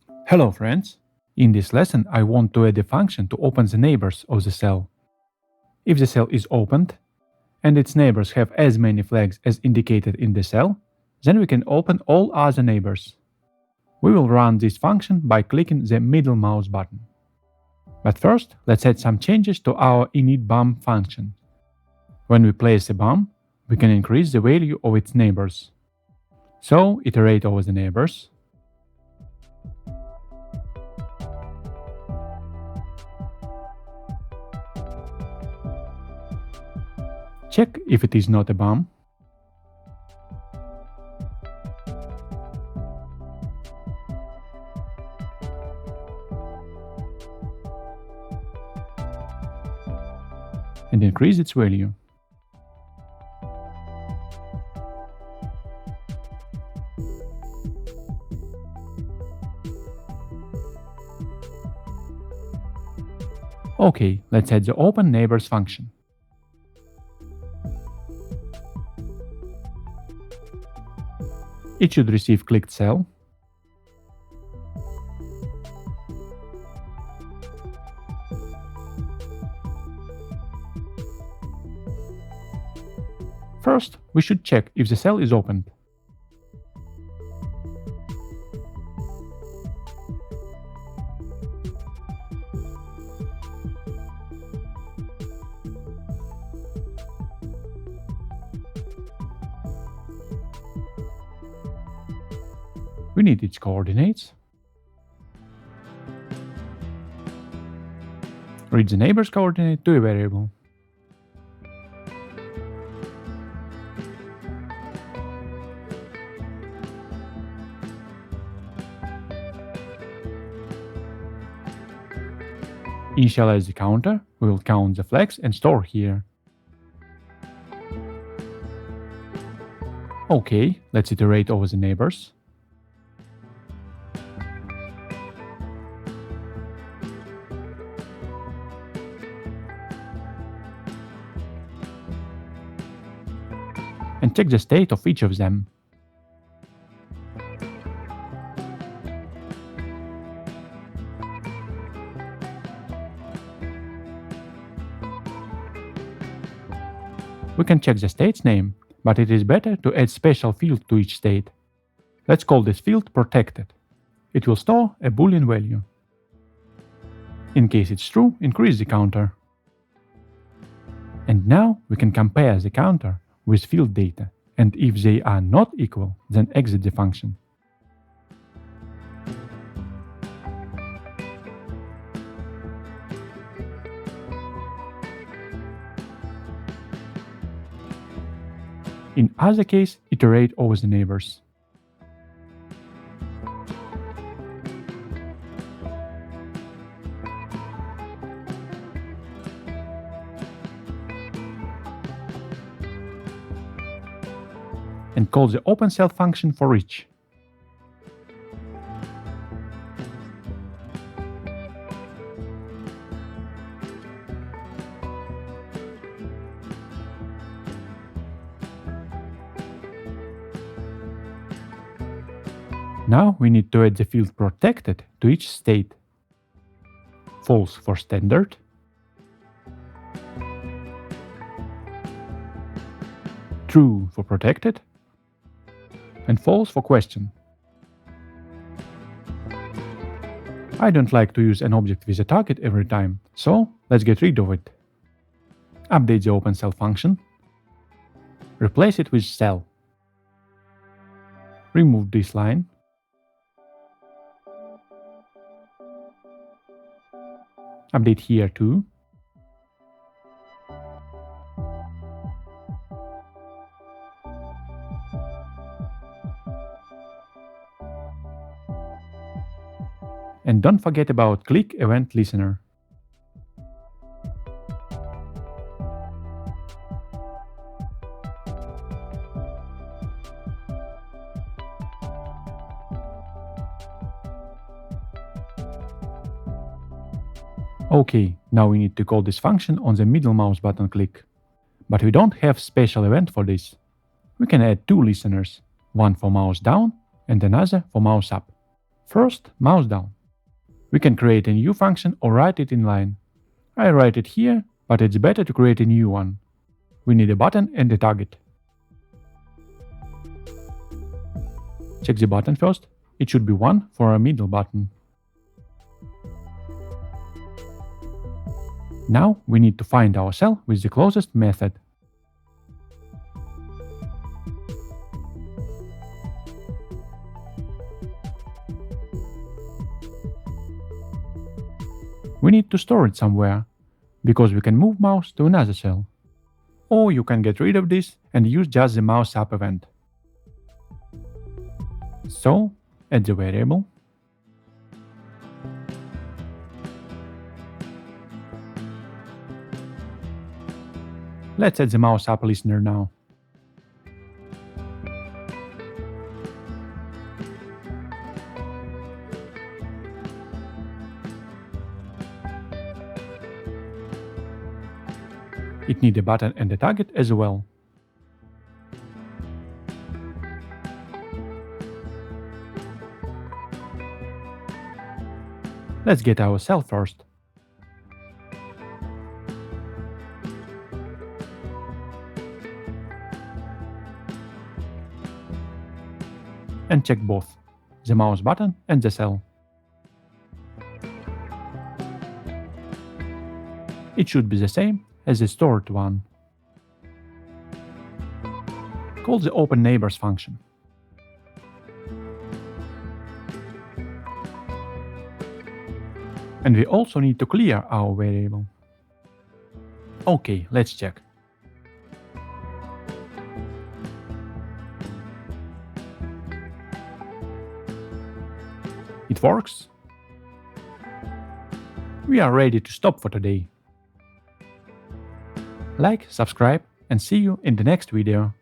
Hello friends! In this lesson I want to add a function to open the neighbors of the cell. If the cell is opened, and its neighbors have as many flags as indicated in the cell, then we can open all other neighbors. We will run this function by clicking the middle mouse button. But first, let's add some changes to our initBOM function. When we place a BOM, we can increase the value of its neighbors. So, iterate over the neighbors. Check if it is not a BOM. And increase its value. Okay, let's add the open neighbors function. It should receive clicked cell. First, we should check if the cell is opened. We need its coordinates. Read the neighbor's coordinate to a variable. Initialize the counter, we will count the flags and store here. Okay, let's iterate over the neighbors. And check the state of each of them. We can check the state's name, but it is better to add special field to each state. Let's call this field protected. It will store a boolean value. In case it's true, increase the counter. And now we can compare the counter with field data, and if they are not equal, then exit the function. In other case, iterate over the neighbors. And call the open cell function for each. Now we need to add the field protected to each state. False for standard. True for protected. And false for question. I don't like to use an object with a target every time, so let's get rid of it. Update the open cell function. Replace it with cell. Remove this line. Update here too. And don't forget about click event listener. Okay, now we need to call this function on the middle mouse button click. But we don't have special event for this. We can add two listeners, one for mouse down and another for mouse up. First, mouse down. We can create a new function or write it in line. I write it here, but it's better to create a new one. We need a button and a target. Check the button first. It should be 1 for a middle button. Now we need to find our cell with the closest method. We need to store it somewhere, because we can move mouse to another cell. Or you can get rid of this and use just the mouse up event. So, add the variable. Let's add the mouse up listener now. It needs a button and a target as well. Let's get our cell first. And check both, the mouse button and the cell. It should be the same as the stored one. Call the openNeighbors function. And we also need to clear our variable. Okay, let's check. It works. We are ready to stop for today. Like, subscribe, and see you in the next video.